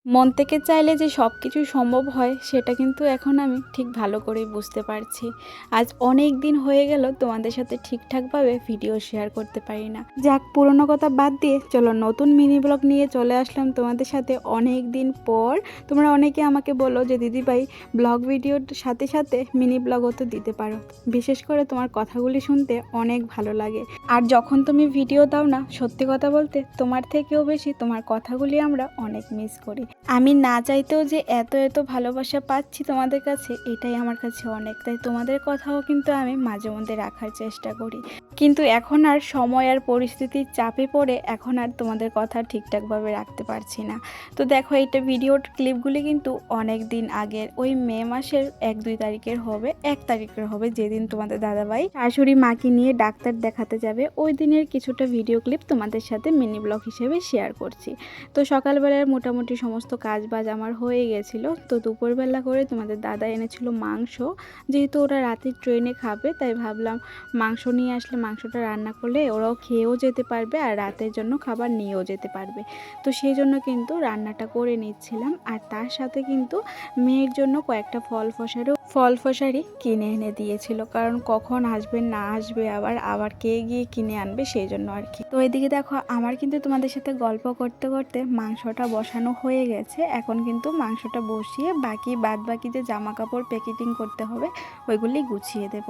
মন থেকে চাইলে যে সব কিছুই সম্ভব হয় সেটা কিন্তু এখন আমি ঠিক ভালো করেই বুঝতে পারছি। আজ অনেক দিন হয়ে গেল তোমাদের সাথে ঠিকঠাকভাবে ভিডিও শেয়ার করতে পারি না। যাক, পুরোনো কথা বাদ দিয়ে চলো নতুন মিনি ব্লগ নিয়ে চলে আসলাম তোমাদের সাথে অনেক দিন পর। তোমরা অনেকে আমাকে বলো যে দিদিভাই ব্লগ ভিডিওর সাথে সাথে মিনি ব্লগও তো দিতে পারো। বিশেষ করে তোমার কথাগুলি শুনতে অনেক ভালো লাগে। আর যখন তুমি ভিডিও দাও না, সত্যি কথা বলতে তোমার থেকেও বেশি তোমার কথাগুলি আমরা অনেক মিস করি। আমি না চাইতেও যে এত এত ভালোবাসা পাচ্ছি তোমাদের কাছে, এটাই আমার কাছে অনেক। তাই তোমাদের কথাও কিন্তু আমি মাঝে মধ্যে রাখার চেষ্টা করি, কিন্তু এখন আর সময় আর পরিস্থিতির চাপে পড়ে এখন আর তোমাদের কথা ঠিকঠাকভাবে রাখতে পারছি না। তো দেখো, এইটা ভিডিওর ক্লিপগুলি কিন্তু অনেক দিন আগের, ওই মে মাসের 1-2 তারিখের হবে, 1 তারিখের হবে, যেদিন তোমাদের দাদাভাই শাশুড়ি মাকে নিয়ে ডাক্তার দেখাতে যাবে ওই দিনের কিছুটা ভিডিও ক্লিপ তোমাদের সাথে মিনি ব্লগ হিসেবে শেয়ার করছি। তো সকালবেলার মোটামুটি সমস্ত কাজ বাজ আমার হয়ে গেছিলো। তো দুপুরবেলা করে তোমাদের দাদা এনেছিল মাংস, যেহেতু ওরা রাতের ট্রেনে খাবে তাই ভাবলাম মাংস নিয়ে আসলে মাংসটা রান্না করলে ওরাও খেয়েও যেতে পারবে আর রাতের জন্য খাবার নিয়েও যেতে পারবে। তো সেই জন্য কিন্তু রান্নাটা করে নিচ্ছিলাম, আর তার সাথে কিন্তু মেয়ের জন্য কয়েকটা ফল ফসারি কিনে এনে দিয়েছিল, কারণ কখন আসবে না আসবে আবার কে গিয়ে কিনে আনবে, সেই জন্য আর কি। তো এদিকে দেখো, আমার কিন্তু তোমাদের সাথে গল্প করতে করতে মাংসটা বসানো হয়ে গেছে। এখন কিন্তু মাংসটা বসিয়ে বাদ বাকি যে জামা কাপড় প্যাকেটিং করতে হবে ওইগুলি গুছিয়ে দেব।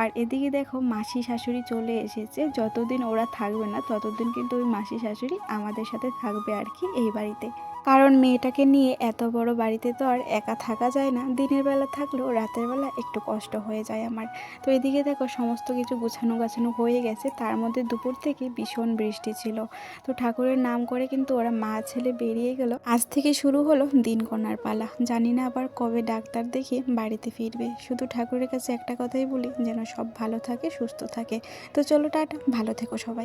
আর এদিকে দেখো, মাসি শাশুড়ি চলে এসেছে। যতদিন ওরা থাকবে না ততদিন কিন্তু ওই মাসি শাশুড়ি আমাদের সাথে থাকবে আর কি এই বাড়িতে। কারণ মেয়েটাকে নিয়ে এত বড় বাড়িতে তো আর একা থাকা যায় না, দিনের বেলা থাকলেও রাতের বেলা একটু কষ্ট হয়ে যায় আমার। তো এদিকে দেখো, সমস্ত কিছু গুছানো গাছানো হয়ে গেছে। তার মধ্যে দুপুর থেকে ভীষণ বৃষ্টি ছিল। তো ঠাকুরের নাম করে কিন্তু ওরা মা ছেলে বেরিয়ে গেল। আজ থেকে শুরু হলো দিনকোনার পালা। জানি না আবার কবে ডাক্তার দেখিয়ে বাড়িতে ফিরবে। শুধু ঠাকুরের কাছে একটা কথাই বলি, যেন সব ভালো থাকে, সুস্থ থাকে। তো চলো টাটা, ভালো থেকো সবাই।